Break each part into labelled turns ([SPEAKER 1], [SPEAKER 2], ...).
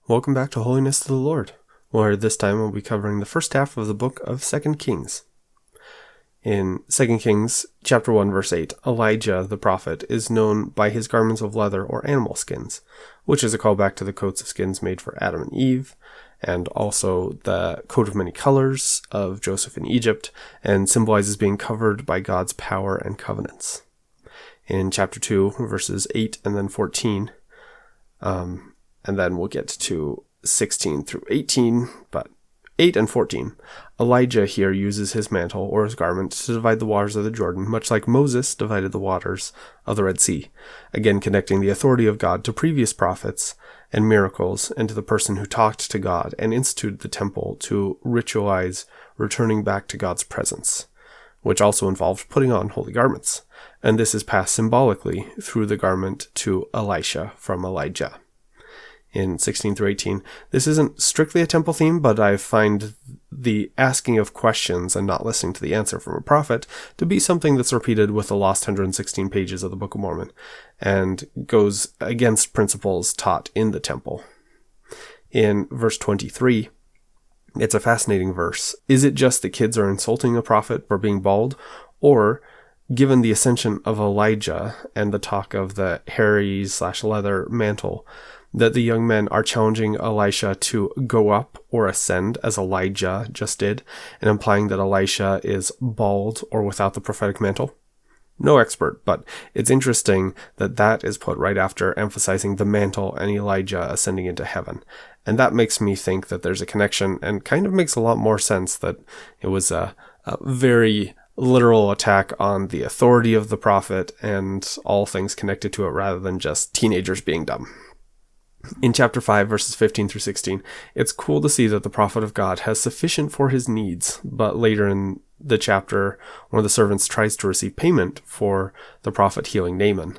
[SPEAKER 1] Welcome back to Holiness to the Lord, where this time we'll be covering the first half of the book of 2 Kings. In 2 Kings chapter 1 verse 8, Elijah the prophet is known by his garments of leather or animal skins, which is a callback to the coats of skins made for Adam and Eve, and also the coat of many colors of Joseph in Egypt, and symbolizes being covered by God's power and covenants. In chapter 2 verses 8 and then 14, and then we'll get to 16 through 18, but 8 and 14. Elijah here uses his mantle or his garment to divide the waters of the Jordan, much like Moses divided the waters of the Red Sea, again connecting the authority of God to previous prophets and miracles and to the person who talked to God and instituted the temple to ritualize returning back to God's presence, which also involved putting on holy garments. And this is passed symbolically through the garment to Elisha from Elijah. In 16 through 18, this isn't strictly a temple theme, but I find the asking of questions and not listening to the answer from a prophet to be something that's repeated with the last 116 pages of the Book of Mormon, and goes against principles taught in the temple. In verse 23, it's a fascinating verse. Is it just that kids are insulting the prophet for being bald, or given the ascension of Elijah and the talk of the hairy/leather mantle, that the young men are challenging Elisha to go up or ascend as Elijah just did, and implying that Elisha is bald or without the prophetic mantle? No expert, but it's interesting that that is put right after emphasizing the mantle and Elijah ascending into heaven. And that makes me think that there's a connection, and kind of makes a lot more sense that it was a very literal attack on the authority of the prophet and all things connected to it, rather than just teenagers being dumb. In chapter 5, verses 15 through 16, it's cool to see that the prophet of God has sufficient for his needs, but later in the chapter, one of the servants tries to receive payment for the prophet healing Naaman.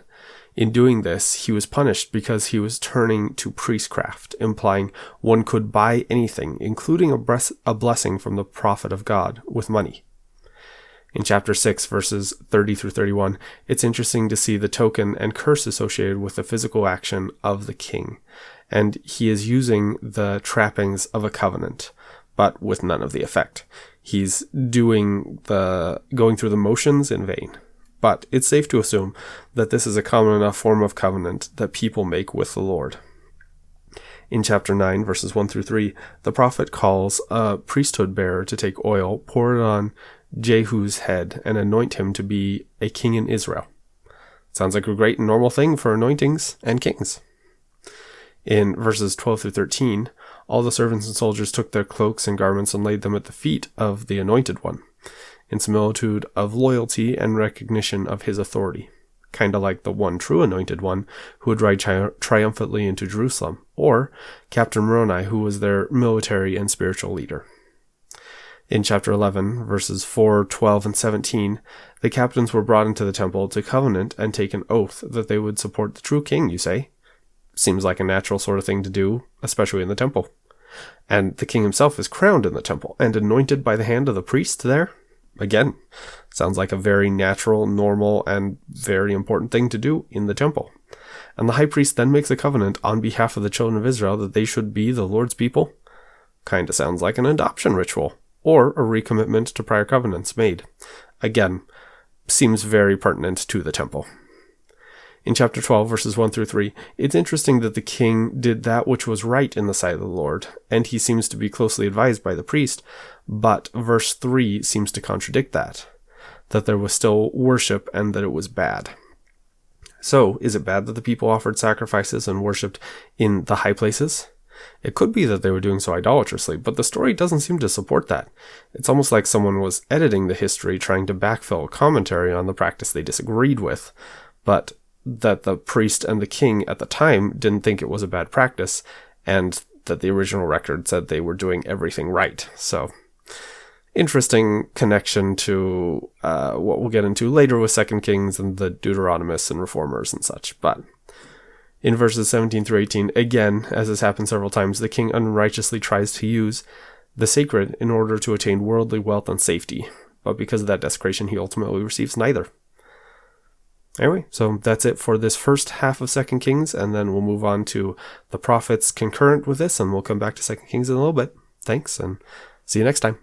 [SPEAKER 1] In doing this, he was punished because he was turning to priestcraft, implying one could buy anything, including a blessing from the prophet of God, with money. In chapter 6, verses 30 through 31, it's interesting to see the token and curse associated with the physical action of the king, and he is using the trappings of a covenant, but with none of the effect. He's going through the motions in vain. But it's safe to assume that this is a common enough form of covenant that people make with the Lord. In chapter 9, verses 1 through 3, the prophet calls a priesthood bearer to take oil, pour it on Jehu's head, and anoint him to be a king in Israel. Sounds like a great and normal thing for anointings and kings. In verses 12 through 13, all the servants and soldiers took their cloaks and garments and laid them at the feet of the anointed one, in similitude of loyalty and recognition of his authority, kind of like the one true anointed one who would ride triumphantly into Jerusalem, or Captain Moroni, who was their military and spiritual leader. In chapter 11, verses 4, 12, and 17, the captains were brought into the temple to covenant and take an oath that they would support the true king, you say? Seems like a natural sort of thing to do, especially in the temple. And the king himself is crowned in the temple and anointed by the hand of the priest there? Again, sounds like a very natural, normal, and very important thing to do in the temple. And the high priest then makes a covenant on behalf of the children of Israel that they should be the Lord's people? Kinda sounds like an adoption ritual, or a recommitment to prior covenants made. Again, seems very pertinent to the temple. In chapter 12, verses 1 through 3, it's interesting that the king did that which was right in the sight of the Lord, and he seems to be closely advised by the priest, but verse 3 seems to contradict that there was still worship and that it was bad. So, is it bad that the people offered sacrifices and worshipped in the high places? It could be that they were doing so idolatrously, but the story doesn't seem to support that. It's almost like someone was editing the history trying to backfill a commentary on the practice they disagreed with, but that the priest and the king at the time didn't think it was a bad practice, and that the original record said they were doing everything right. So, interesting connection to what we'll get into later with 2 Kings and the Deuteronomists and Reformers and such, but in verses 17 through 18, again, as has happened several times, the king unrighteously tries to use the sacred in order to attain worldly wealth and safety, but because of that desecration, he ultimately receives neither. Anyway, so that's it for this first half of 2 Kings, and then we'll move on to the prophets concurrent with this, and we'll come back to 2 Kings in a little bit. Thanks, and see you next time.